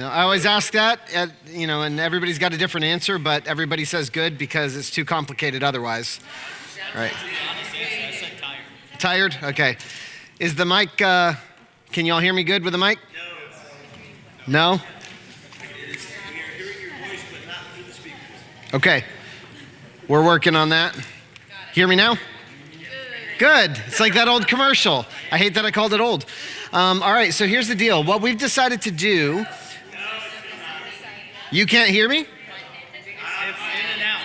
I always ask that, and everybody's got a different answer, but everybody says good because it's too complicated otherwise. Right. Tired? Okay. Is the mic, can y'all hear me good with the mic? No? Okay. We're working on that. Hear me now? Good. It's like that old commercial. I hate that I called it old. All right, so here's the deal. What we've decided to do... You can't hear me? It's in and out.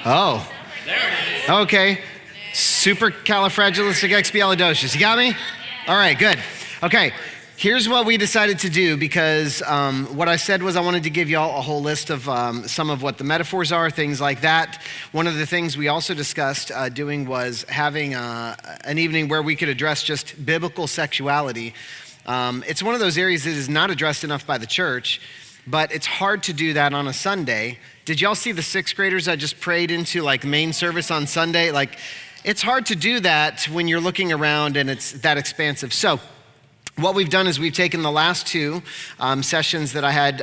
Oh. There it is. Okay. Supercalifragilisticexpialidocious. You got me? All right, good. Okay. Here's what we decided to do because what I said was I wanted to give y'all a whole list of some of what the metaphors are, things like that. One of the things we also discussed doing was having an evening where we could address just biblical sexuality. It's one of those areas that is not addressed enough by the church, but it's hard to do that on a Sunday. Did y'all see the sixth graders I just prayed into main service on Sunday? It's hard to do that when you're looking around and it's that expansive. So what we've done is we've taken the last two sessions that I had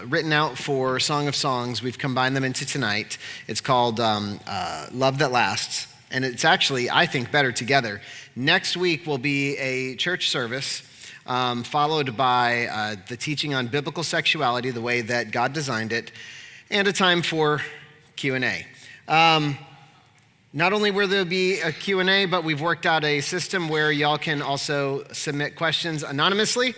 written out for Song of Songs. We've combined them into tonight. It's called Love That Lasts. And it's actually, I think, better together. Next week will be a church service followed by the teaching on biblical sexuality, the way that God designed it, and a time for Q&A. Not only will there be a Q&A, but we've worked out a system where y'all can also submit questions anonymously,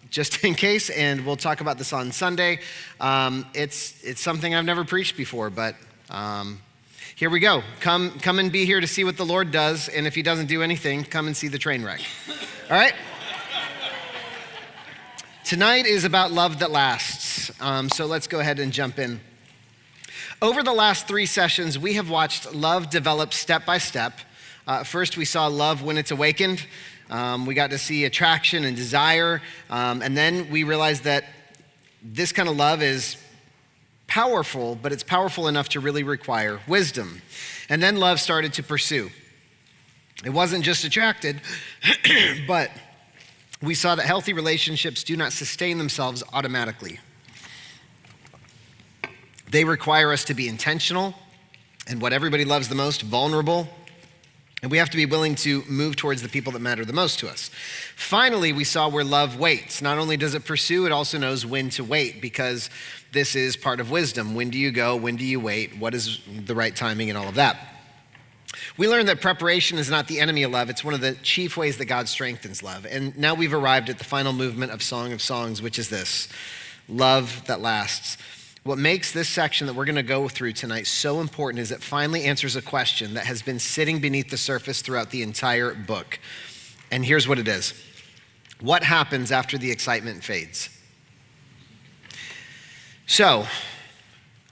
just in case, and we'll talk about this on Sunday. It's something I've never preached before, but here we go. Come and be here to see what the Lord does, and if he doesn't do anything, come and see the train wreck. All right? Tonight is about love that lasts, so let's go ahead and jump in. Over the last 3 sessions, we have watched love develop step by step. First, we saw love when it's awakened. We got to see attraction and desire, and then we realized that this kind of love is powerful, but it's powerful enough to really require wisdom. And then love started to pursue. It wasn't just attracted, but we saw that healthy relationships do not sustain themselves automatically. They require us to be intentional and what everybody loves the most, vulnerable. And we have to be willing to move towards the people that matter the most to us. Finally, we saw where love waits. Not only does it pursue, it also knows when to wait because this is part of wisdom. When do you go? When do you wait? What is the right timing and all of that? We learned that preparation is not the enemy of love. It's one of the chief ways that God strengthens love. And now we've arrived at the final movement of Song of Songs, which is this, love that lasts. What makes this section that we're going to go through tonight so important is it finally answers a question that has been sitting beneath the surface throughout the entire book. And here's what it is. What happens after the excitement fades? So,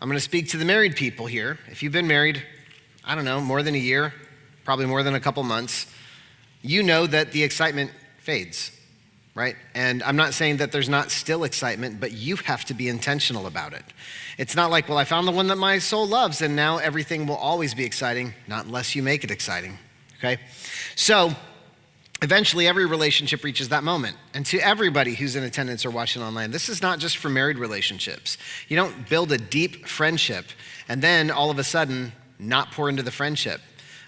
I'm going to speak to the married people here. If you've been married, I don't know, more than a year, probably more than a couple months, you know that the excitement fades. Right? And I'm not saying that there's not still excitement, but you have to be intentional about it. It's not like, well, I found the one that my soul loves, and now everything will always be exciting, not unless you make it exciting, okay? So eventually every relationship reaches that moment. And to everybody who's in attendance or watching online, this is not just for married relationships. You don't build a deep friendship and then all of a sudden not pour into the friendship.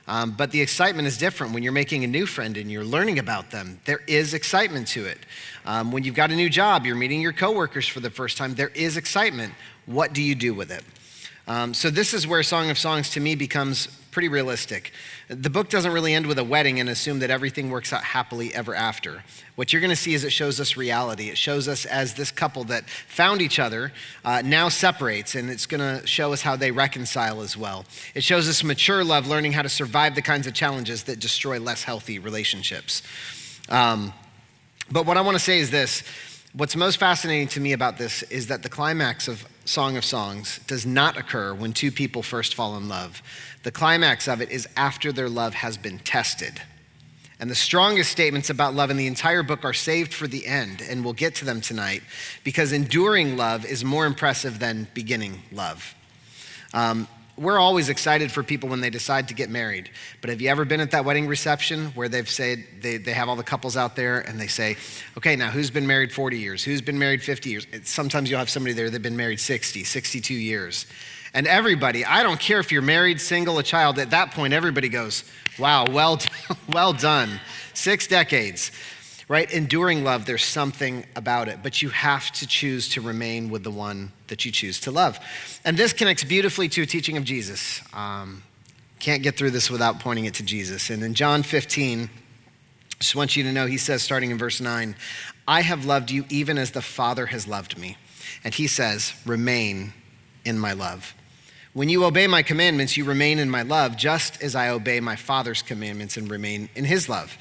But the excitement is different when you're making a new friend and you're learning about them. There is excitement to it. When you've got a new job, you're meeting your coworkers for the first time, there is excitement. What do you do with it? So this is where Song of Songs to me becomes pretty realistic. The book doesn't really end with a wedding and assume that everything works out happily ever after. What you're gonna see is it shows us reality. It shows us as this couple that found each other now separates, and it's gonna show us how they reconcile as well. It shows us mature love learning how to survive the kinds of challenges that destroy less healthy relationships. But what I wanna say is this, what's most fascinating to me about this is that the climax of Song of Songs does not occur when two people first fall in love. The climax of it is after their love has been tested. And the strongest statements about love in the entire book are saved for the end, and we'll get to them tonight, because enduring love is more impressive than beginning love. we're always excited for people when they decide to get married. But have you ever been at that wedding reception where they've said, they have all the couples out there and they say, okay, now who's been married 40 years? Who's been married 50 years? Sometimes you'll have somebody there that's been married 60, 62 years. And everybody, I don't care if you're married, single, a child, at that point, everybody goes, wow, well done. 6 decades. Right? Enduring love, there's something about it, but you have to choose to remain with the one that you choose to love. And this connects beautifully to a teaching of Jesus. Can't get through this without pointing it to Jesus. And in John 15, just want you to know, he says, starting in verse 9, I have loved you even as the Father has loved me. And he says, remain in my love. When you obey my commandments, you remain in my love, just as I obey my Father's commandments and remain in his love.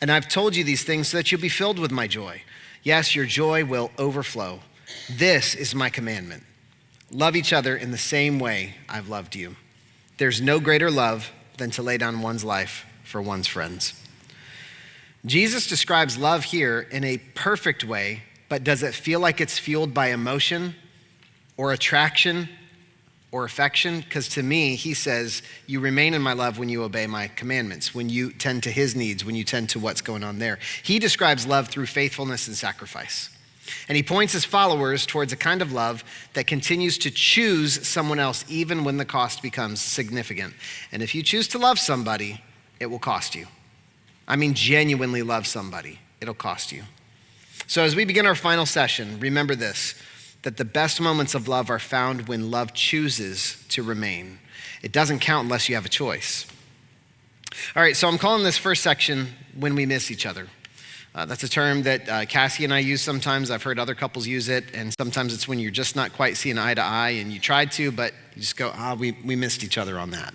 And I've told you these things so that you'll be filled with my joy. Yes, your joy will overflow. This is my commandment. Love each other in the same way I've loved you. There's no greater love than to lay down one's life for one's friends. Jesus describes love here in a perfect way, but does it feel like it's fueled by emotion or attraction or affection? Because to me, he says, you remain in my love when you obey my commandments, when you tend to his needs, when you tend to what's going on there. He describes love through faithfulness and sacrifice. And he points his followers towards a kind of love that continues to choose someone else even when the cost becomes significant. And if you choose to love somebody, it will cost you. I mean, genuinely love somebody, it'll cost you. So as we begin our final session, remember this, that the best moments of love are found when love chooses to remain. It doesn't count unless you have a choice. All right, so I'm calling this first section when we miss each other. That's a term that Cassie and I use sometimes. I've heard other couples use it, and sometimes it's when you're just not quite seeing eye to eye and you tried to, but you just go, we missed each other on that.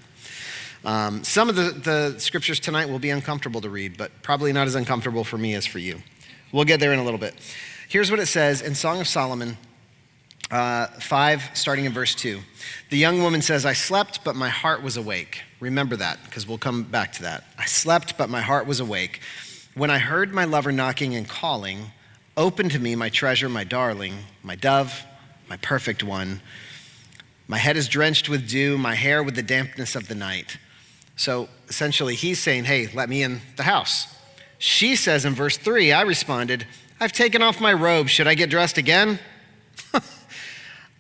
Some of the scriptures tonight will be uncomfortable to read, but probably not as uncomfortable for me as for you. We'll get there in a little bit. Here's what it says in Song of Solomon 5, starting in verse 2. The young woman says, I slept, but my heart was awake. Remember that, because we'll come back to that. I slept, but my heart was awake. When I heard my lover knocking and calling, open to me, my treasure, my darling, my dove, my perfect one. My head is drenched with dew, my hair with the dampness of the night. So essentially, he's saying, hey, let me in the house. She says in verse 3, I responded, I've taken off my robe. Should I get dressed again?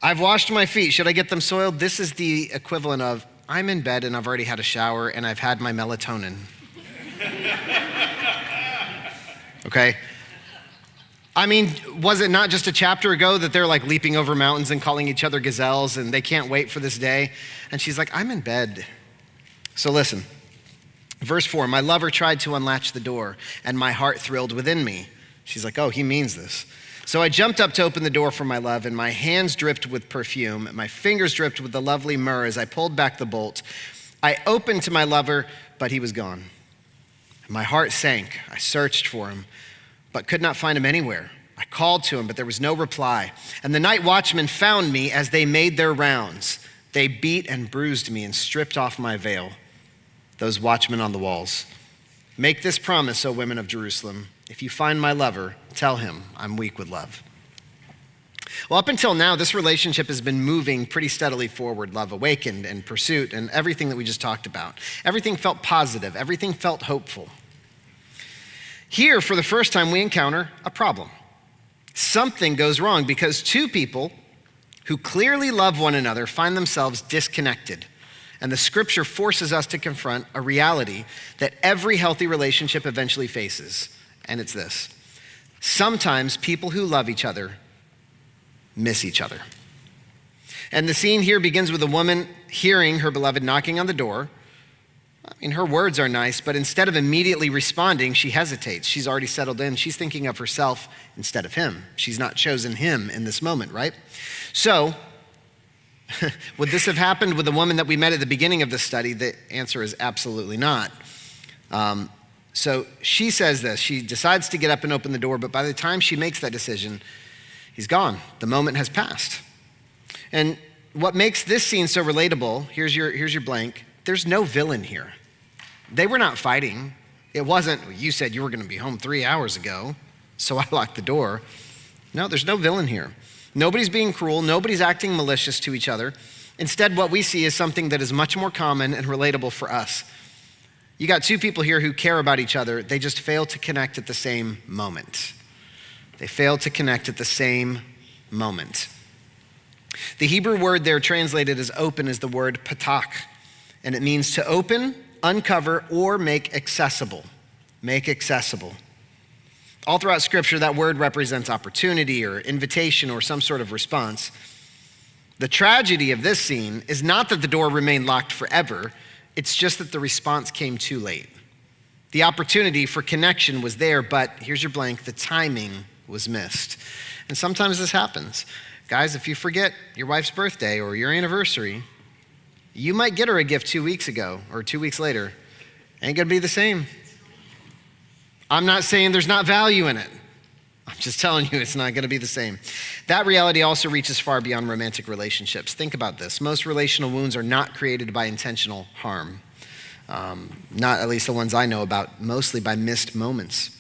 I've washed my feet. Should I get them soiled? This is the equivalent of, I'm in bed and I've already had a shower and I've had my melatonin. Okay? I mean, was it not just a chapter ago that they're like leaping over mountains and calling each other gazelles and they can't wait for this day? And she's like, I'm in bed. So listen, verse 4, my lover tried to unlatch the door and my heart thrilled within me. She's like, oh, he means this. So I jumped up to open the door for my love, and my hands dripped with perfume. My fingers dripped with the lovely myrrh as I pulled back the bolt. I opened to my lover, but he was gone. My heart sank. I searched for him, but could not find him anywhere. I called to him, but there was no reply. And the night watchmen found me as they made their rounds. They beat and bruised me and stripped off my veil. Those watchmen on the walls. Make this promise, O women of Jerusalem. If you find my lover, tell him I'm weak with love. Well, up until now, this relationship has been moving pretty steadily forward. Love awakened and pursuit and everything that we just talked about. Everything felt positive. Everything felt hopeful. Here, for the first time, we encounter a problem. Something goes wrong because two people who clearly love one another find themselves disconnected. And the scripture forces us to confront a reality that every healthy relationship eventually faces. And it's this. Sometimes people who love each other miss each other. And the scene here begins with a woman hearing her beloved knocking on the door. I mean, her words are nice, but instead of immediately responding, she hesitates. She's already settled in. She's thinking of herself instead of him. She's not chosen him in this moment, right? So, would this have happened with the woman that we met at the beginning of the study? The answer is absolutely not. So she says this. She decides to get up and open the door, but by the time she makes that decision, he's gone. The moment has passed. And what makes this scene so relatable, here's your blank, there's no villain here. They were not fighting. It wasn't, you said you were going to be home 3 hours ago, so I locked the door. No, there's no villain here. Nobody's being cruel. Nobody's acting malicious to each other. Instead, what we see is something that is much more common and relatable for us. You got two people here who care about each other. They just fail to connect at the same moment. They fail to connect at the same moment. The Hebrew word there translated as open is the word patak, and it means to open, uncover, or make accessible. Make accessible. All throughout Scripture, that word represents opportunity or invitation or some sort of response. The tragedy of this scene is not that the door remained locked forever, it's just that the response came too late. The opportunity for connection was there, but here's your blank, the timing was missed. And sometimes this happens. Guys, if you forget your wife's birthday or your anniversary, you might get her a gift 2 weeks ago or 2 weeks later. Ain't gonna be the same. I'm not saying there's not value in it. I'm just telling you it's not gonna be the same. That reality also reaches far beyond romantic relationships. Think about this. Most relational wounds are not created by intentional harm. Not at least the ones I know about, mostly by missed moments.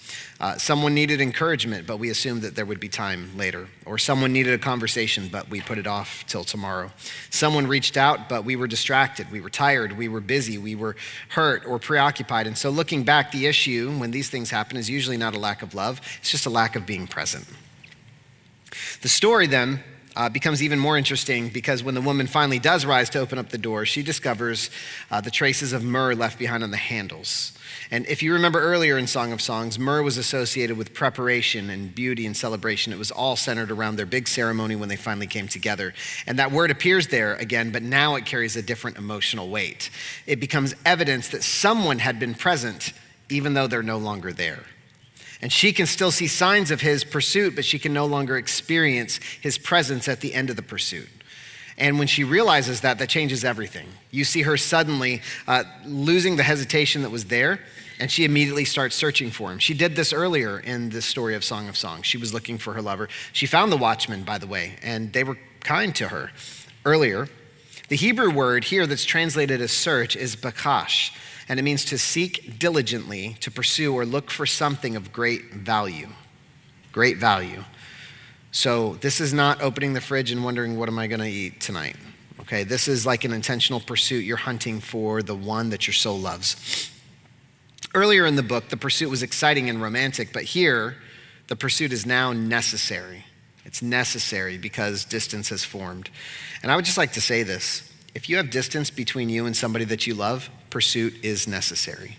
Someone needed encouragement, but we assumed that there would be time later. Or someone needed a conversation, but we put it off till tomorrow. Someone reached out, but we were distracted. We were tired. We were busy. We were hurt or preoccupied. And so looking back, the issue when these things happen is usually not a lack of love. It's just a lack of being present. The story then becomes even more interesting because when the woman finally does rise to open up the door, she discovers the traces of myrrh left behind on the handles. And if you remember earlier in Song of Songs, myrrh was associated with preparation and beauty and celebration. It was all centered around their big ceremony when they finally came together. And that word appears there again, but now it carries a different emotional weight. It becomes evidence that someone had been present even though they're no longer there. And she can still see signs of his pursuit, but she can no longer experience his presence at the end of the pursuit. And when she realizes that, that changes everything. You see her suddenly losing the hesitation that was there, and she immediately starts searching for him. She did this earlier in the story of Song of Songs. She was looking for her lover. She found the watchmen, by the way, and they were kind to her earlier. The Hebrew word here that's translated as search is bakash, and it means to seek diligently, to pursue or look for something of great value. Great value. So this is not opening the fridge and wondering, what am I gonna eat tonight? Okay, this is like an intentional pursuit. You're hunting for the one that your soul loves. Earlier in the book, the pursuit was exciting and romantic, but here, the pursuit is now necessary. It's necessary because distance has formed. And I would just like to say this. If you have distance between you and somebody that you love, pursuit is necessary.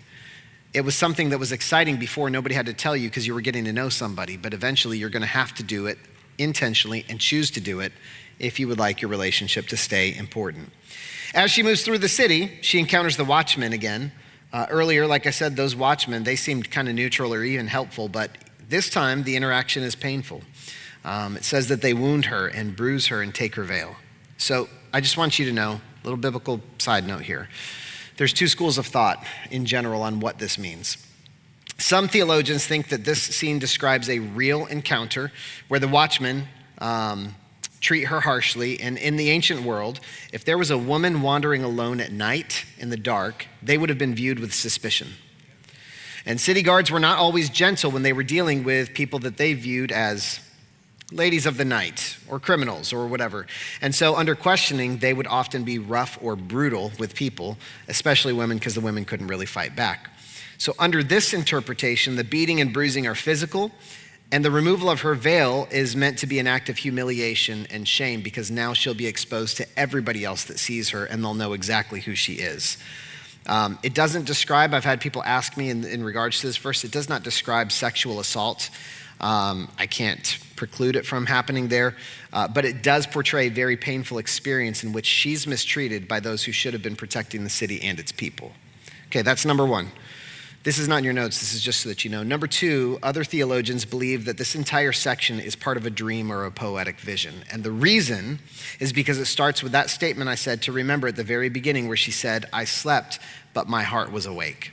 It was something that was exciting before. Nobody had to tell you because you were getting to know somebody, but eventually you're gonna have to do it intentionally and choose to do it if you would like your relationship to stay important. As she moves through the city, she encounters the watchmen again. Earlier, like I said, those watchmen, they seemed kind of neutral or even helpful, but this time the interaction is painful. It says that they wound her and bruise her and take her veil. So I just want you to know, a little biblical side note here. There's two schools of thought in general on what this means. Some theologians think that this scene describes a real encounter where the watchmen treat her harshly. And in the ancient world, if there was a woman wandering alone at night in the dark, they would have been viewed with suspicion. And city guards were not always gentle when they were dealing with people that they viewed as ladies of the night or criminals or whatever. And so under questioning, they would often be rough or brutal with people, especially women, because the women couldn't really fight back. So under this interpretation, the beating and bruising are physical, and the removal of her veil is meant to be an act of humiliation and shame because now she'll be exposed to everybody else that sees her and they'll know exactly who she is. It doesn't describe, I've had people ask me in regards to this verse, it does not describe sexual assault. I can't preclude it from happening there, but it does portray a very painful experience in which she's mistreated by those who should have been protecting the city and its people. Okay, that's number one. This is not in your notes, this is just so that you know. Number two, other theologians believe that this entire section is part of a dream or a poetic vision. And the reason is because it starts with that statement I said to remember at the very beginning where she said, I slept, but my heart was awake.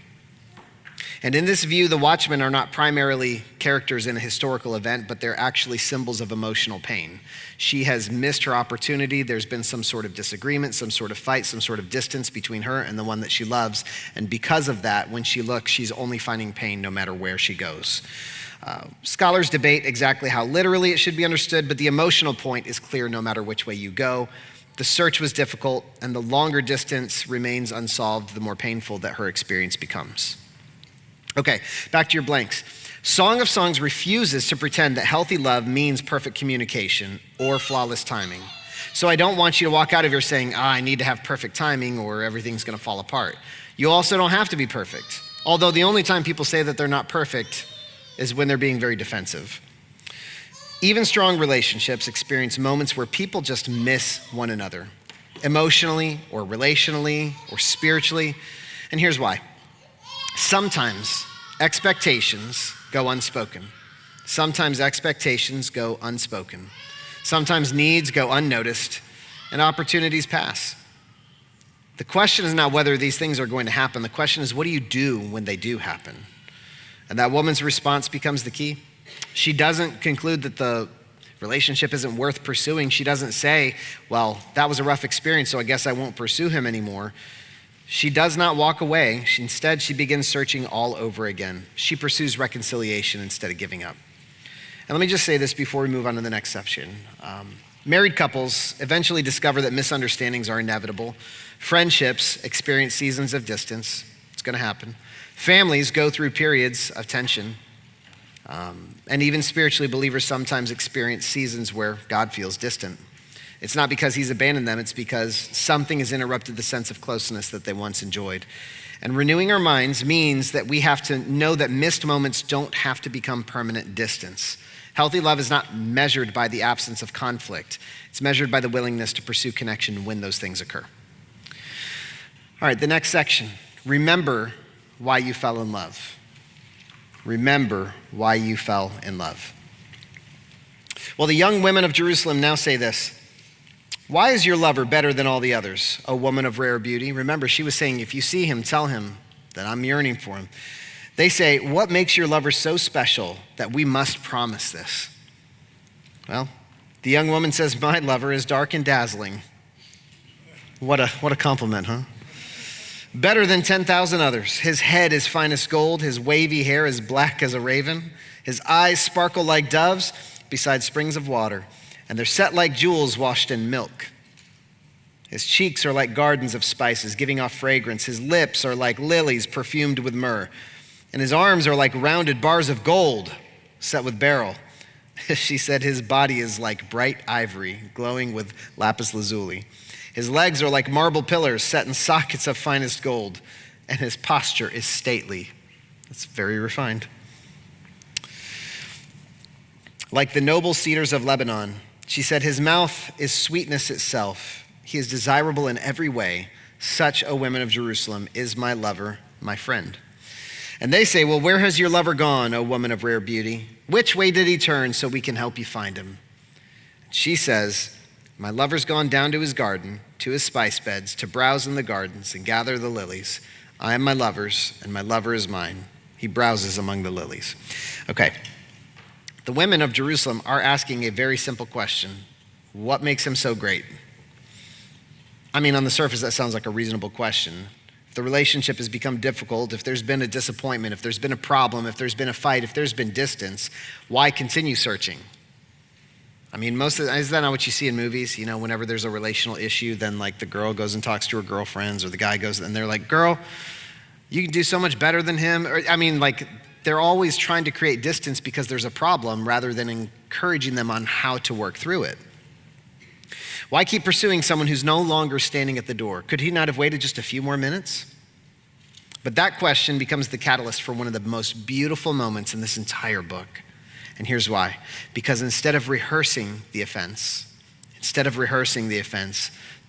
And in this view, the watchmen are not primarily characters in a historical event, but they're actually symbols of emotional pain. She has missed her opportunity. There's been some sort of disagreement, some sort of fight, some sort of distance between her and the one that she loves. And because of that, when she looks, she's only finding pain no matter where she goes. Scholars debate exactly how literally it should be understood, but the emotional point is clear no matter which way you go. The search was difficult, and the longer distance remains unsolved, the more painful that her experience becomes. Okay, back to your blanks. Song of Songs refuses to pretend that healthy love means perfect communication or flawless timing. So I don't want you to walk out of here saying, I need to have perfect timing or everything's gonna fall apart. You also don't have to be perfect. Although the only time people say that they're not perfect is when they're being very defensive. Even strong relationships experience moments where people just miss one another, emotionally or relationally or spiritually. And here's why. Sometimes expectations go unspoken. Sometimes expectations go unspoken. Sometimes needs go unnoticed and opportunities pass. The question is not whether these things are going to happen. The question is, what do you do when they do happen? And that woman's response becomes the key. She doesn't conclude that the relationship isn't worth pursuing. She doesn't say, well, that was a rough experience, so I guess I won't pursue him anymore. She does not walk away. Instead, she begins searching all over again. She pursues reconciliation instead of giving up. And let me just say this before we move on to the next section. Married couples eventually discover that misunderstandings are inevitable. Friendships experience seasons of distance. It's going to happen. Families go through periods of tension. And even spiritually, believers sometimes experience seasons where God feels distant. It's not because he's abandoned them, it's because something has interrupted the sense of closeness that they once enjoyed. And renewing our minds means that we have to know that missed moments don't have to become permanent distance. Healthy love is not measured by the absence of conflict. It's measured by the willingness to pursue connection when those things occur. All right, the next section. Remember why you fell in love. Remember why you fell in love. Well, the young women of Jerusalem now say this. Why is your lover better than all the others, O woman of rare beauty? Remember, she was saying, if you see him, tell him that I'm yearning for him. They say, what makes your lover so special that we must promise this? Well, the young woman says, my lover is dark and dazzling. What a compliment, huh? Better than 10,000 others. His head is fine as gold. His wavy hair is black as a raven. His eyes sparkle like doves beside springs of water, and they're set like jewels washed in milk. His cheeks are like gardens of spices, giving off fragrance. His lips are like lilies perfumed with myrrh, and his arms are like rounded bars of gold set with beryl. She said his body is like bright ivory, glowing with lapis lazuli. His legs are like marble pillars set in sockets of finest gold, and his posture is stately. It's very refined. Like the noble cedars of Lebanon, she said, his mouth is sweetness itself. He is desirable in every way. Such, O women of Jerusalem, is my lover, my friend. And they say, well, where has your lover gone, O woman of rare beauty? Which way did he turn so we can help you find him? She says, my lover's gone down to his garden, to his spice beds, to browse in the gardens and gather the lilies. I am my lover's, and my lover is mine. He browses among the lilies. Okay. The women of Jerusalem are asking a very simple question. What makes him so great? I mean, on the surface, that sounds like a reasonable question. If the relationship has become difficult, if there's been a disappointment, if there's been a problem, if there's been a fight, if there's been distance, why continue searching? I mean, is that not what you see in movies? You know, whenever there's a relational issue, then like the girl goes and talks to her girlfriends, or the guy goes and they're like, girl, you can do so much better than him. Or, I mean, like they're always trying to create distance because there's a problem rather than encouraging them on how to work through it. Why keep pursuing someone who's no longer standing at the door? Could he not have waited just a few more minutes? But that question becomes the catalyst for one of the most beautiful moments in this entire book. And here's why. Because instead of rehearsing the offense,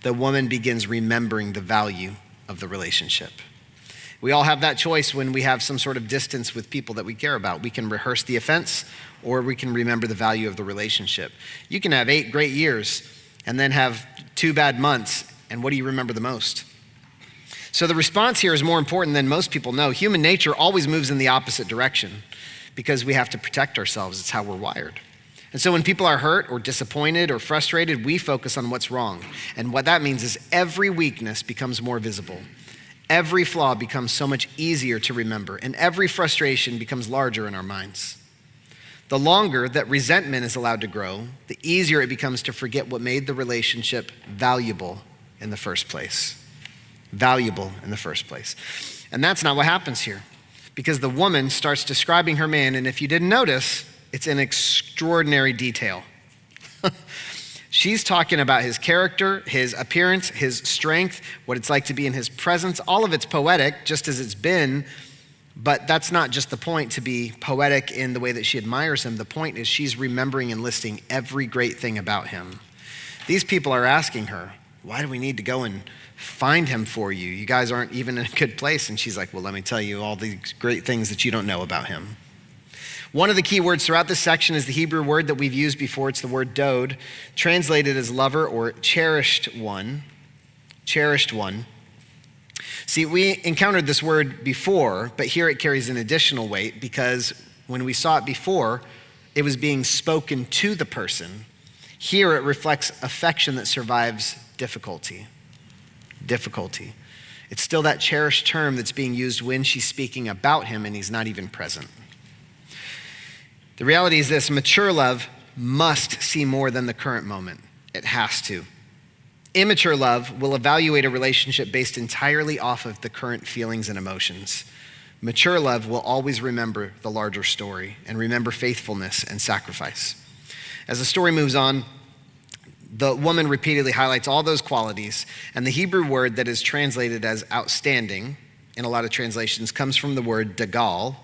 the woman begins remembering the value of the relationship. We all have that choice when we have some sort of distance with people that we care about. We can rehearse the offense, or we can remember the value of the relationship. You can have 8 great years and then have 2 bad months, and what do you remember the most? So the response here is more important than most people know. Human nature always moves in the opposite direction, because we have to protect ourselves. It's how we're wired. And so when people are hurt or disappointed or frustrated, we focus on what's wrong. And what that means is every weakness becomes more visible. Every flaw becomes so much easier to remember, and every frustration becomes larger in our minds. The longer that resentment is allowed to grow, the easier it becomes to forget what made the relationship valuable in the first place. Valuable in the first place. And that's not what happens here, because the woman starts describing her man, and if you didn't notice, it's in extraordinary detail. She's talking about his character, his appearance, his strength, what it's like to be in his presence. All of it's poetic, just as it's been, but that's not just the point, to be poetic in the way that she admires him. The point is she's remembering and listing every great thing about him. These people are asking her, why do we need to go and find him for you? You guys aren't even in a good place. And she's like, well, let me tell you all these great things that you don't know about him. One of the key words throughout this section is the Hebrew word that we've used before. It's the word dode, translated as lover or cherished one. Cherished one. See, we encountered this word before, but here it carries an additional weight because when we saw it before, it was being spoken to the person. Here it reflects affection that survives difficulty. Difficulty. It's still that cherished term that's being used when she's speaking about him and he's not even present. The reality is this: mature love must see more than the current moment. It has to. Immature love will evaluate a relationship based entirely off of the current feelings and emotions. Mature love will always remember the larger story and remember faithfulness and sacrifice. As the story moves on, the woman repeatedly highlights all those qualities, and the Hebrew word that is translated as outstanding in a lot of translations comes from the word dagal.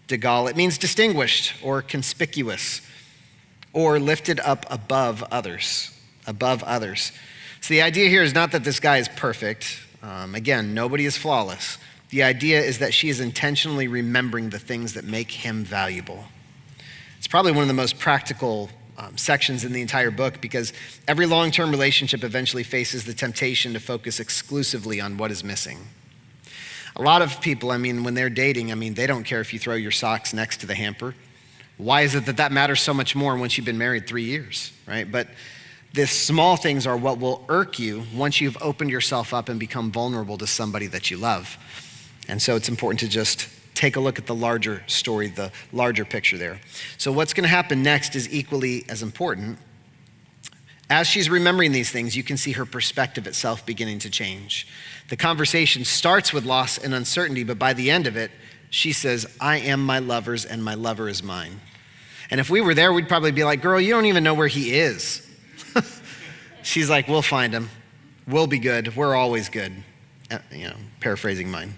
Dagal, it means distinguished or conspicuous or lifted up above others, above others. So the idea here is not that this guy is perfect. Again, nobody is flawless. The idea is that she is intentionally remembering the things that make him valuable. It's probably one of the most practical sections in the entire book because every long-term relationship eventually faces the temptation to focus exclusively on what is missing. A lot of people, when they're dating, they don't care if you throw your socks next to the hamper. Why is it that matters so much more once you've been married 3 years, right? But the small things are what will irk you once you've opened yourself up and become vulnerable to somebody that you love. And so it's important to just take a look at the larger story, the larger picture there. So what's going to happen next is equally as important. As she's remembering these things, you can see her perspective itself beginning to change. The conversation starts with loss and uncertainty, but by the end of it, she says, I am my lover's and my lover is mine. And if we were there, we'd probably be like, girl, you don't even know where he is. She's like, we'll find him. We'll be good. We're always good. Paraphrasing mine.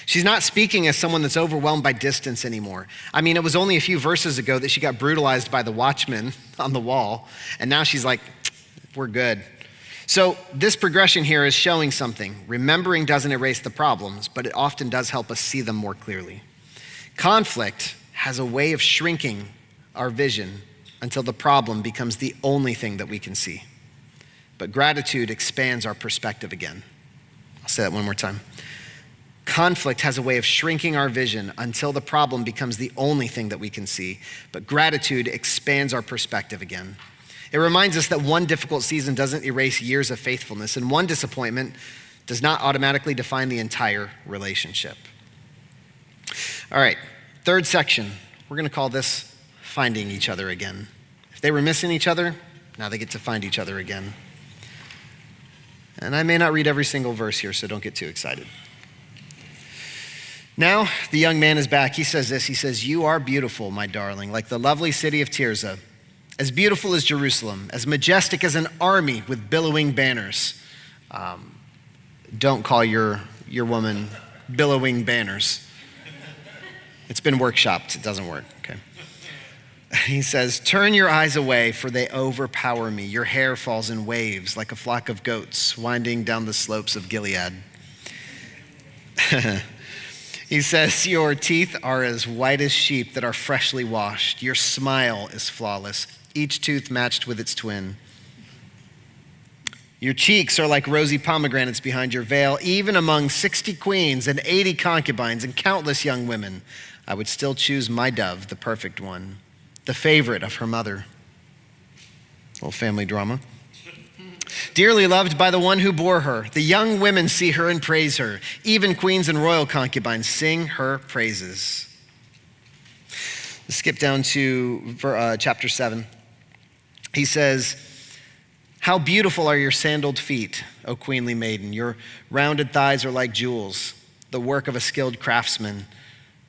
She's not speaking as someone that's overwhelmed by distance anymore. It was only a few verses ago that she got brutalized by the watchman on the wall. And now she's like, we're good. So this progression here is showing something. Remembering doesn't erase the problems, but it often does help us see them more clearly. Conflict has a way of shrinking our vision until the problem becomes the only thing that we can see. But gratitude expands our perspective again. I'll say that one more time. Conflict has a way of shrinking our vision until the problem becomes the only thing that we can see. But gratitude expands our perspective again. It reminds us that one difficult season doesn't erase years of faithfulness, and one disappointment does not automatically define the entire relationship. All right, third section. We're going to call this finding each other again. If they were missing each other, now they get to find each other again. And I may not read every single verse here, so don't get too excited. Now, the young man is back. He says this. He says, you are beautiful, my darling, like the lovely city of Tirzah, as beautiful as Jerusalem, as majestic as an army with billowing banners. Don't call your woman billowing banners. It's been workshopped. It doesn't work. Okay. He says, turn your eyes away, for they overpower me. Your hair falls in waves like a flock of goats winding down the slopes of Gilead. He says, your teeth are as white as sheep that are freshly washed. Your smile is flawless, each tooth matched with its twin. Your cheeks are like rosy pomegranates behind your veil. Even among 60 queens and 80 concubines and countless young women, I would still choose my dove, the perfect one, the favorite of her mother. Little family drama. Dearly loved by the one who bore her, the young women see her and praise her. Even queens and royal concubines sing her praises. Let's skip down to chapter 7. He says, "How beautiful are your sandaled feet, O queenly maiden. Your rounded thighs are like jewels, the work of a skilled craftsman."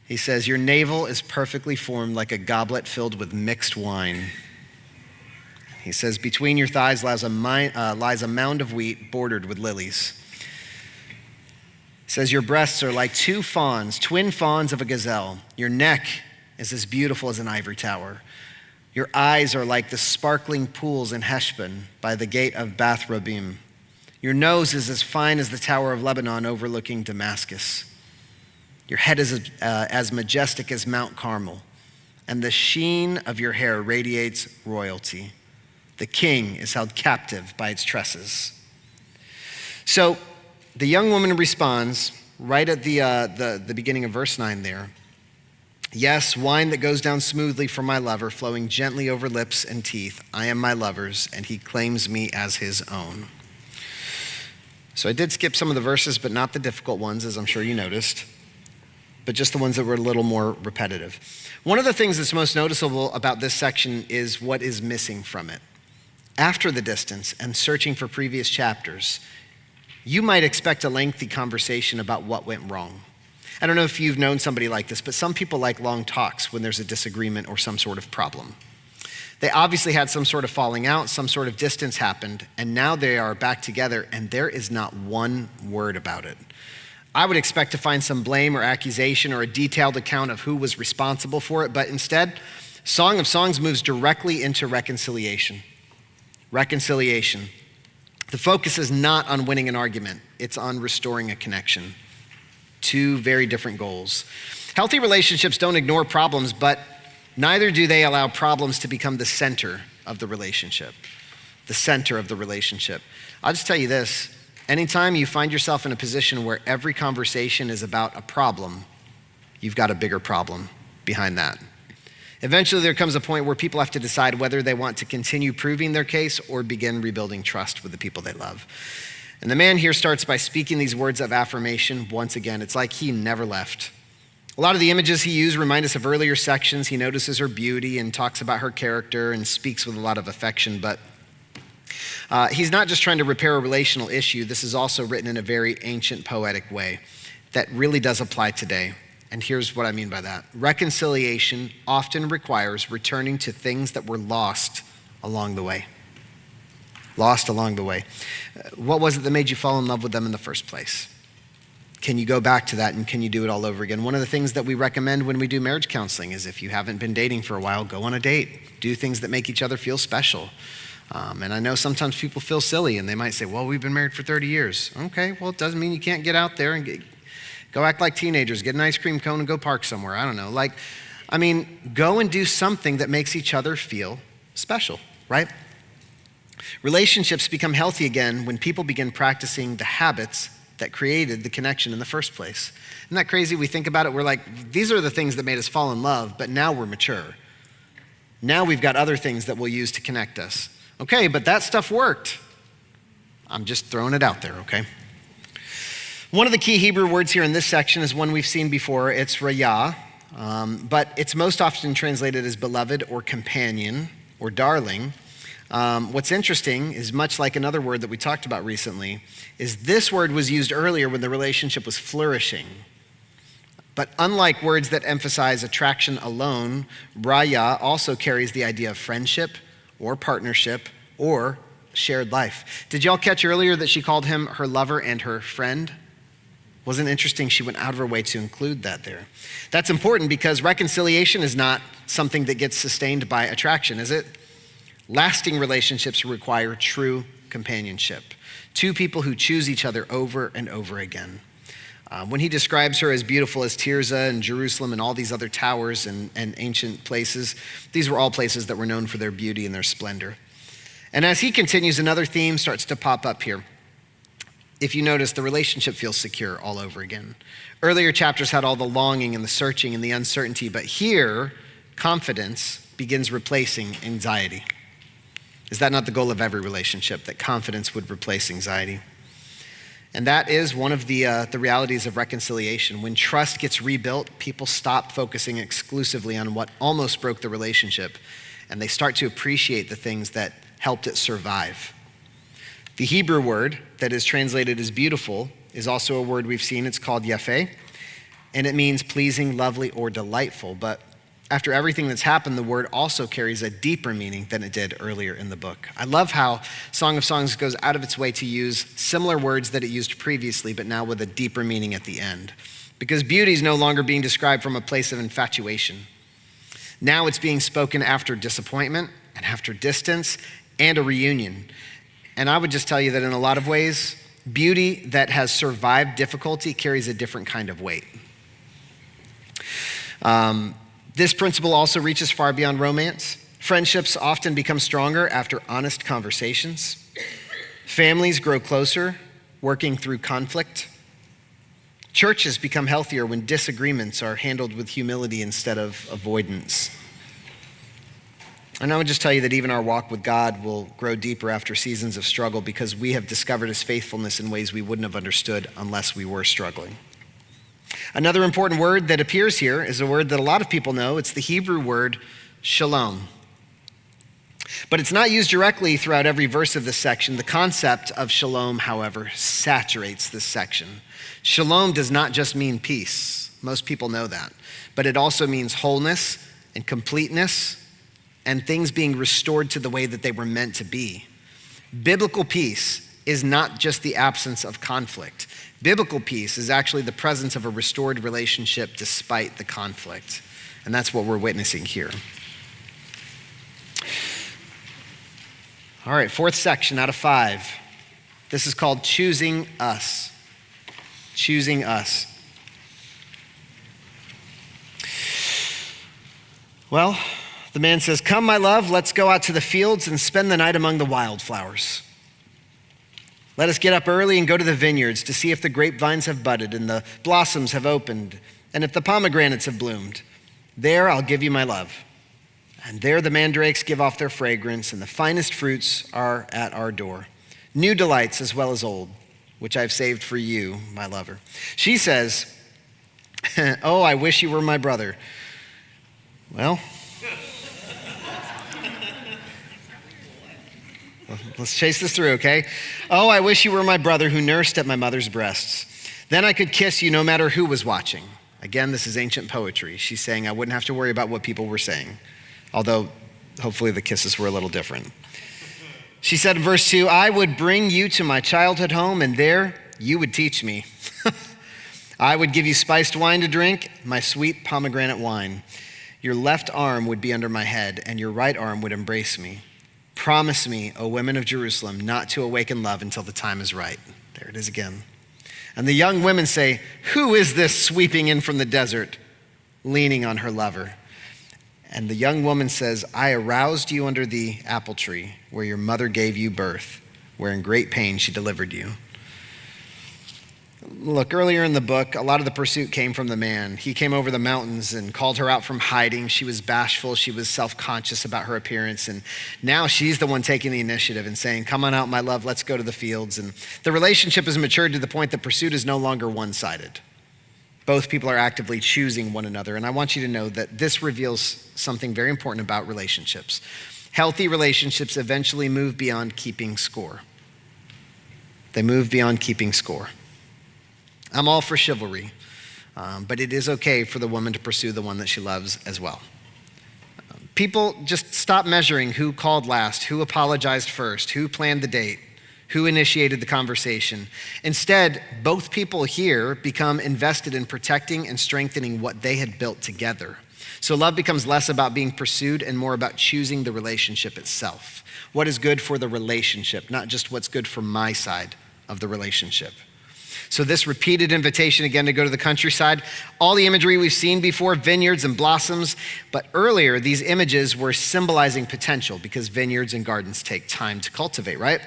He says, "Your navel is perfectly formed like a goblet filled with mixed wine." He says, "Between your thighs lies a mound of wheat bordered with lilies." He says, "Your breasts are like two fawns, twin fawns of a gazelle. Your neck is as beautiful as an ivory tower. Your eyes are like the sparkling pools in Heshbon by the gate of Bath Rabim. Your nose is as fine as the tower of Lebanon overlooking Damascus. Your head is as majestic as Mount Carmel, and the sheen of your hair radiates royalty. The king is held captive by its tresses." So the young woman responds right at the beginning of verse 9 there. "Yes, wine that goes down smoothly for my lover, flowing gently over lips and teeth. I am my lover's, and he claims me as his own." So I did skip some of the verses, but not the difficult ones, as I'm sure you noticed, but just the ones that were a little more repetitive. One of the things that's most noticeable about this section is what is missing from it. After the distance and searching for previous chapters, you might expect a lengthy conversation about what went wrong. I don't know if you've known somebody like this, but some people like long talks when there's a disagreement or some sort of problem. They obviously had some sort of falling out, some sort of distance happened, and now they are back together, and there is not one word about it. I would expect to find some blame or accusation or a detailed account of who was responsible for it, but instead, Song of Songs moves directly into reconciliation. Reconciliation. The focus is not on winning an argument, it's on restoring a connection. Two very different goals. Healthy relationships don't ignore problems, but neither do they allow problems to become the center of the relationship. The center of the relationship. I'll just tell you this, anytime you find yourself in a position where every conversation is about a problem, you've got a bigger problem behind that. Eventually there comes a point where people have to decide whether they want to continue proving their case or begin rebuilding trust with the people they love. And the man here starts by speaking these words of affirmation once again. It's like he never left. A lot of the images he used remind us of earlier sections. He notices her beauty and talks about her character and speaks with a lot of affection, but he's not just trying to repair a relational issue. This is also written in a very ancient poetic way that really does apply today. And here's what I mean by that. Reconciliation often requires returning to things that were lost along the way. Lost along the way. What was it that made you fall in love with them in the first place? Can you go back to that and can you do it all over again? One of the things that we recommend when we do marriage counseling is if you haven't been dating for a while, go on a date. Do things that make each other feel special. And I know sometimes people feel silly and they might say, well, we've been married for 30 years. Okay, well, it doesn't mean you can't get out there and go act like teenagers, get an ice cream cone and go park somewhere. I don't know. Go and do something that makes each other feel special, right? Relationships become healthy again when people begin practicing the habits that created the connection in the first place. Isn't that crazy? We think about it, we're like, these are the things that made us fall in love, but now we're mature. Now we've got other things that we'll use to connect us. Okay, but that stuff worked. I'm just throwing it out there, okay? One of the key Hebrew words here in this section is one we've seen before. It's raya, but it's most often translated as beloved or companion or darling. What's interesting is much like another word that we talked about recently, is this word was used earlier when the relationship was flourishing. But unlike words that emphasize attraction alone, raya also carries the idea of friendship or partnership or shared life. Did y'all catch earlier that she called him her lover and her friend? Wasn't it interesting? She went out of her way to include that there. That's important because reconciliation is not something that gets sustained by attraction, is it? Lasting relationships require true companionship. Two people who choose each other over and over again. When he describes her as beautiful as Tirzah and Jerusalem and all these other towers and ancient places, these were all places that were known for their beauty and their splendor. And as he continues, another theme starts to pop up here. If you notice, the relationship feels secure all over again. Earlier chapters had all the longing and the searching and the uncertainty, but here, confidence begins replacing anxiety. Is that not the goal of every relationship, that confidence would replace anxiety? And that is one of the realities of reconciliation. When trust gets rebuilt, people stop focusing exclusively on what almost broke the relationship, and they start to appreciate the things that helped it survive. The Hebrew word that is translated as beautiful is also a word we've seen. It's called yafeh, and it means pleasing, lovely, or delightful. But after everything that's happened, the word also carries a deeper meaning than it did earlier in the book. I love how Song of Songs goes out of its way to use similar words that it used previously, but now with a deeper meaning at the end. Because beauty is no longer being described from a place of infatuation. Now it's being spoken after disappointment and after distance and a reunion. And I would just tell you that in a lot of ways, beauty that has survived difficulty carries a different kind of weight. This principle also reaches far beyond romance. Friendships often become stronger after honest conversations. Families grow closer, working through conflict. Churches become healthier when disagreements are handled with humility instead of avoidance. And I would just tell you that even our walk with God will grow deeper after seasons of struggle because we have discovered his faithfulness in ways we wouldn't have understood unless we were struggling. Another important word that appears here is a word that a lot of people know. It's the Hebrew word shalom. But it's not used directly throughout every verse of this section. The concept of shalom, however, saturates this section. Shalom does not just mean peace. Most people know that. But it also means wholeness and completeness and things being restored to the way that they were meant to be. Biblical peace is not just the absence of conflict. Biblical peace is actually the presence of a restored relationship despite the conflict. And that's what we're witnessing here. All right, fourth section out of 5. This is called choosing us. Choosing us. Well, the man says, "Come, my love, let's go out to the fields and spend the night among the wildflowers. Let us get up early and go to the vineyards to see if the grapevines have budded and the blossoms have opened and if the pomegranates have bloomed. There I'll give you my love. And there the mandrakes give off their fragrance and the finest fruits are at our door. New delights as well as old, which I've saved for you, my lover." She says, "Oh, I wish you were my brother." Well, let's chase this through, okay? "Oh, I wish you were my brother who nursed at my mother's breasts. Then I could kiss you no matter who was watching." Again, this is ancient poetry. She's saying I wouldn't have to worry about what people were saying, although hopefully the kisses were a little different. She said in verse 2, "I would bring you to my childhood home and there you would teach me. I would give you spiced wine to drink, my sweet pomegranate wine. Your left arm would be under my head and your right arm would embrace me. Promise me, O women of Jerusalem, not to awaken love until the time is right." There it is again. And the young women say, "Who is this sweeping in from the desert, leaning on her lover?" And the young woman says, "I aroused you under the apple tree where your mother gave you birth, where in great pain she delivered you." Look, earlier in the book, a lot of the pursuit came from the man. He came over the mountains and called her out from hiding. She was bashful. She was self-conscious about her appearance. And now she's the one taking the initiative and saying, "Come on out, my love, let's go to the fields." And the relationship has matured to the point that pursuit is no longer one-sided. Both people are actively choosing one another. And I want you to know that this reveals something very important about relationships. Healthy relationships eventually move beyond keeping score. They move beyond keeping score. I'm all for chivalry, but it is okay for the woman to pursue the one that she loves as well. People just stop measuring who called last, who apologized first, who planned the date, who initiated the conversation. Instead, both people here become invested in protecting and strengthening what they had built together. So love becomes less about being pursued and more about choosing the relationship itself. What is good for the relationship, not just what's good for my side of the relationship. So this repeated invitation again to go to the countryside, all the imagery we've seen before, vineyards and blossoms, but earlier these images were symbolizing potential because vineyards and gardens take time to cultivate, right?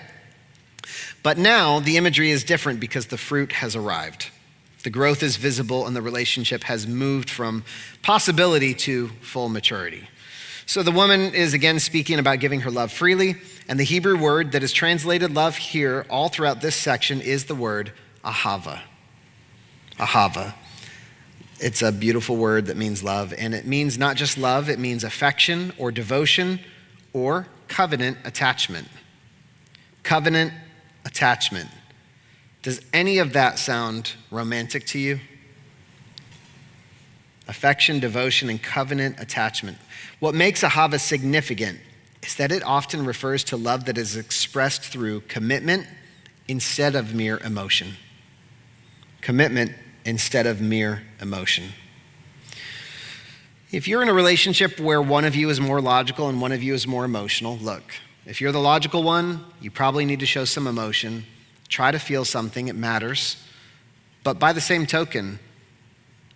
But now the imagery is different because the fruit has arrived. The growth is visible and the relationship has moved from possibility to full maturity. So the woman is again speaking about giving her love freely, and the Hebrew word that is translated love here all throughout this section is the word ahava. Ahava. It's a beautiful word that means love, and it means not just love, it means affection or devotion or covenant attachment. Covenant attachment. Does any of that sound romantic to you? Affection, devotion, and covenant attachment. What makes ahava significant is that it often refers to love that is expressed through commitment instead of mere emotion. Commitment instead of mere emotion. If you're in a relationship where one of you is more logical and one of you is more emotional, look, if you're the logical one, you probably need to show some emotion. Try to feel something, it matters. But by the same token,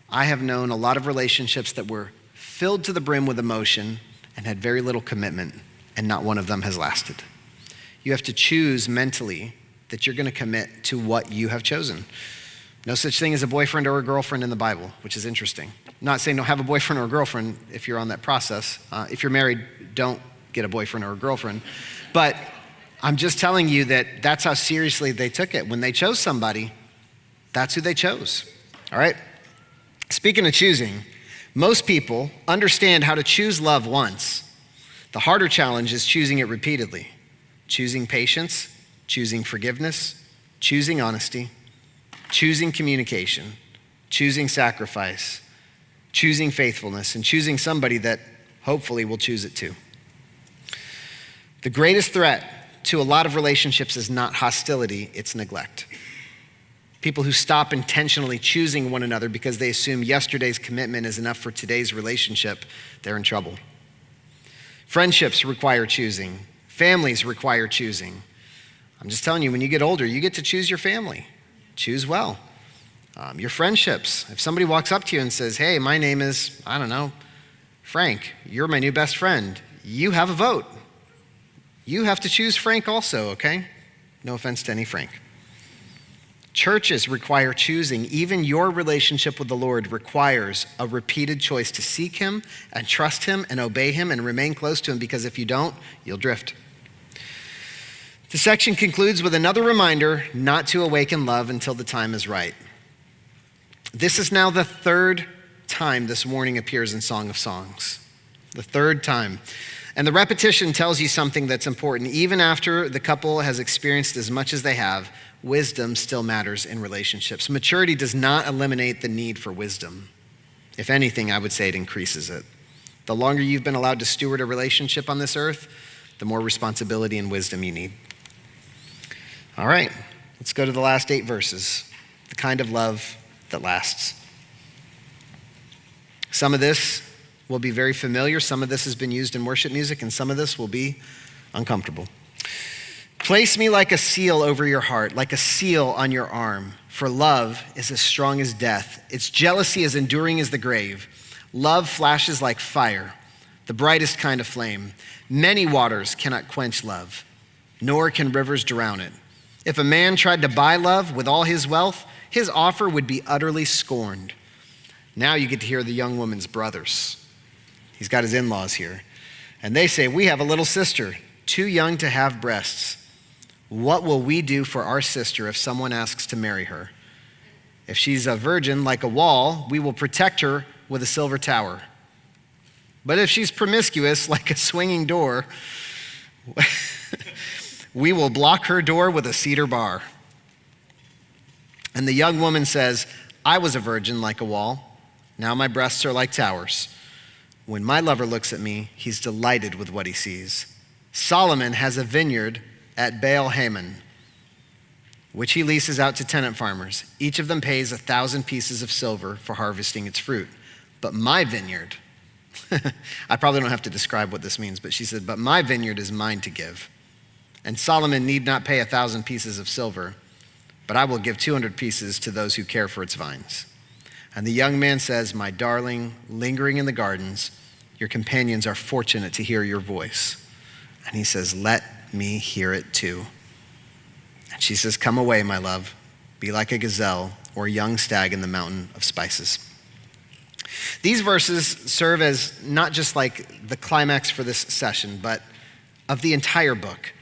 I have known a lot of relationships that were filled to the brim with emotion and had very little commitment, and not one of them has lasted. You have to choose mentally that you're going to commit to what you have chosen. No such thing as a boyfriend or a girlfriend in the Bible, which is interesting. I'm not saying don't have a boyfriend or a girlfriend if you're on that process. If you're married, don't get a boyfriend or a girlfriend. But I'm just telling you that that's how seriously they took it. When they chose somebody, that's who they chose. All right? Speaking of choosing, most people understand how to choose love once. The harder challenge is choosing it repeatedly. Choosing patience, choosing forgiveness, choosing honesty, choosing communication, choosing sacrifice, choosing faithfulness, and choosing somebody that hopefully will choose it too. The greatest threat to a lot of relationships is not hostility, it's neglect. People who stop intentionally choosing one another because they assume yesterday's commitment is enough for today's relationship, they're in trouble. Friendships require choosing. Families require choosing. I'm just telling you, when you get older, you get to choose your family. Choose well. Your friendships. If somebody walks up to you and says, hey, my name is, I don't know, Frank, you're my new best friend, you have a vote. You have to choose Frank also, okay? No offense to any Frank. Churches require choosing. Even your relationship with the Lord requires a repeated choice to seek him and trust him and obey him and remain close to him, because if you don't, you'll drift. The section concludes with another reminder not to awaken love until the time is right. This is now the third time this warning appears in Song of Songs. The third time. And the repetition tells you something that's important. Even after the couple has experienced as much as they have, wisdom still matters in relationships. Maturity does not eliminate the need for wisdom. If anything, I would say it increases it. The longer you've been allowed to steward a relationship on this earth, the more responsibility and wisdom you need. All right, let's go to the last 8 verses. The kind of love that lasts. Some of this will be very familiar. Some of this has been used in worship music, and some of this will be uncomfortable. Place me like a seal over your heart, like a seal on your arm. For love is as strong as death. Its jealousy as enduring as the grave. Love flashes like fire, the brightest kind of flame. Many waters cannot quench love, nor can rivers drown it. If a man tried to buy love with all his wealth, his offer would be utterly scorned. Now you get to hear the young woman's brothers. He's got his in-laws here. And they say, we have a little sister, too young to have breasts. What will we do for our sister if someone asks to marry her? If she's a virgin like a wall, we will protect her with a silver tower. But if she's promiscuous like a swinging door, we will block her door with a cedar bar. And the young woman says, I was a virgin like a wall. Now my breasts are like towers. When my lover looks at me, he's delighted with what he sees. Solomon has a vineyard at Baal Hamon, which he leases out to tenant farmers. Each of them pays 1,000 pieces of silver for harvesting its fruit. But my vineyard, I probably don't have to describe what this means, but she said, but my vineyard is mine to give. And Solomon need not pay 1,000 pieces of silver, but I will give 200 pieces to those who care for its vines. And the young man says, my darling, lingering in the gardens, your companions are fortunate to hear your voice. And he says, let me hear it too. And she says, come away, my love. Be like a gazelle or a young stag in the mountain of spices. These verses serve as not just like the climax for this session, but of the entire book.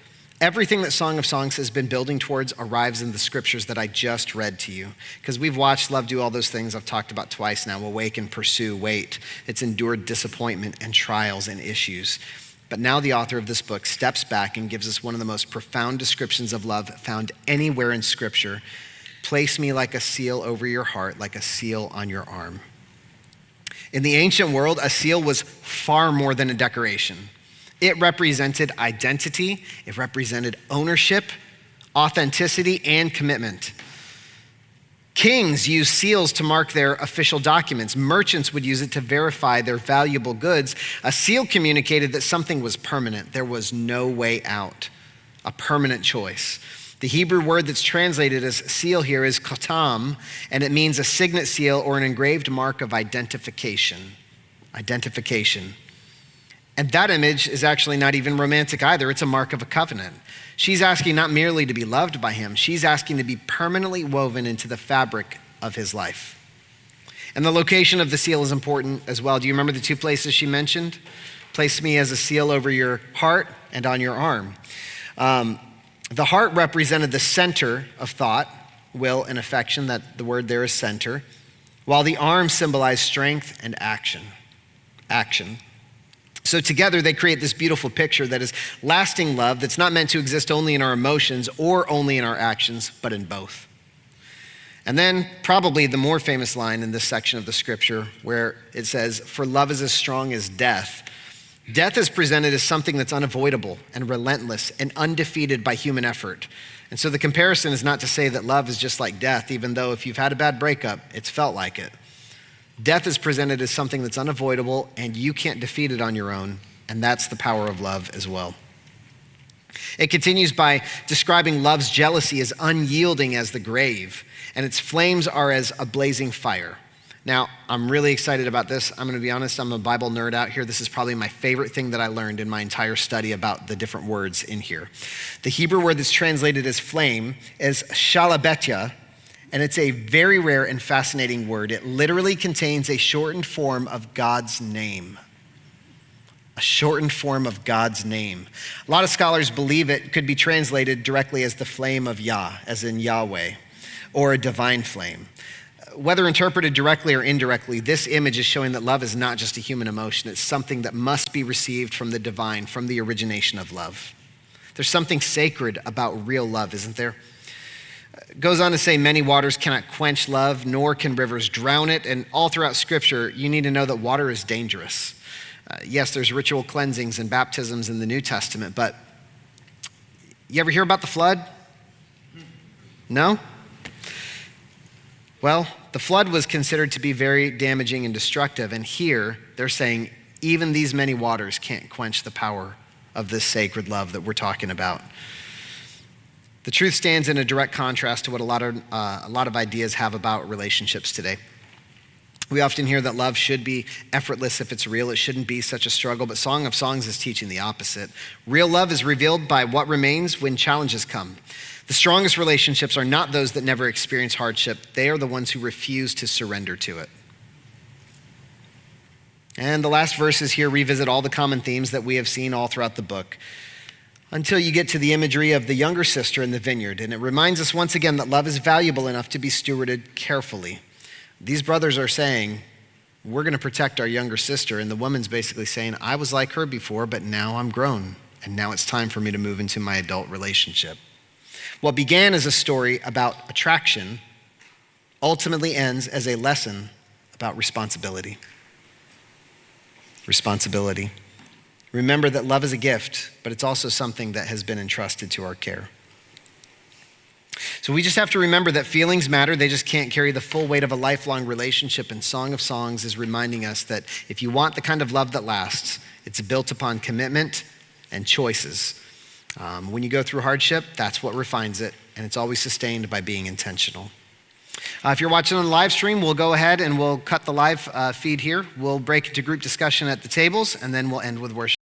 Everything that Song of Songs has been building towards arrives in the scriptures that I just read to you. Because we've watched love do all those things I've talked about twice now: awaken, pursue, wait. It's endured disappointment and trials and issues. But now the author of this book steps back and gives us one of the most profound descriptions of love found anywhere in Scripture. Place me like a seal over your heart, like a seal on your arm. In the ancient world, a seal was far more than a decoration. It represented identity, it represented ownership, authenticity, and commitment. Kings used seals to mark their official documents. Merchants would use it to verify their valuable goods. A seal communicated that something was permanent. There was no way out, a permanent choice. The Hebrew word that's translated as seal here is khatam, and it means a signet seal or an engraved mark of identification. Identification. And that image is actually not even romantic either. It's a mark of a covenant. She's asking not merely to be loved by him, she's asking to be permanently woven into the fabric of his life. And the location of the seal is important as well. Do you remember the two places she mentioned? Place me as a seal over your heart and on your arm. The heart represented the center of thought, will, and affection. That the word there is center, while the arm symbolized strength and action. So together they create this beautiful picture that is lasting love that's not meant to exist only in our emotions or only in our actions, but in both. And then probably the more famous line in this section of the scripture where it says, "For love is as strong as death." Death is presented as something that's unavoidable and relentless and undefeated by human effort. And so the comparison is not to say that love is just like death, even though if you've had a bad breakup, it's felt like it. Death is presented as something that's unavoidable and you can't defeat it on your own, and that's the power of love as well. It continues by describing love's jealousy as unyielding as the grave, and its flames are as a blazing fire. Now, I'm really excited about this. I'm gonna be honest, I'm a Bible nerd out here. This is probably my favorite thing that I learned in my entire study about the different words in here. The Hebrew word that's translated as flame is shalabetya, and it's a very rare and fascinating word. It literally contains a shortened form of God's name. A shortened form of God's name. A lot of scholars believe it could be translated directly as the flame of Yah, as in Yahweh, or a divine flame. Whether interpreted directly or indirectly, this image is showing that love is not just a human emotion. It's something that must be received from the divine, from the origination of love. There's something sacred about real love, isn't there? It goes on to say many waters cannot quench love, nor can rivers drown it. And all throughout Scripture, you need to know that water is dangerous. Yes, there's ritual cleansings and baptisms in the New Testament, but you ever hear about the flood? No? Well, the flood was considered to be very damaging and destructive, and here they're saying even these many waters can't quench the power of this sacred love that we're talking about. The truth stands in a direct contrast to what a lot of ideas have about relationships today. We often hear that love should be effortless if it's real. It shouldn't be such a struggle, but Song of Songs is teaching the opposite. Real love is revealed by what remains when challenges come. The strongest relationships are not those that never experience hardship. They are the ones who refuse to surrender to it. And the last verses here revisit all the common themes that we have seen all throughout the book, until you get to the imagery of the younger sister in the vineyard. And it reminds us once again that love is valuable enough to be stewarded carefully. These brothers are saying, we're going to protect our younger sister. And the woman's basically saying, I was like her before, but now I'm grown. And now it's time for me to move into my adult relationship. What began as a story about attraction ultimately ends as a lesson about responsibility. Responsibility. Remember that love is a gift, but it's also something that has been entrusted to our care. So we just have to remember that feelings matter. They just can't carry the full weight of a lifelong relationship. And Song of Songs is reminding us that if you want the kind of love that lasts, it's built upon commitment and choices. When you go through hardship, that's what refines it. And it's always sustained by being intentional. If you're watching on the live stream, we'll go ahead and we'll cut the live feed here. We'll break into group discussion at the tables, and then we'll end with worship.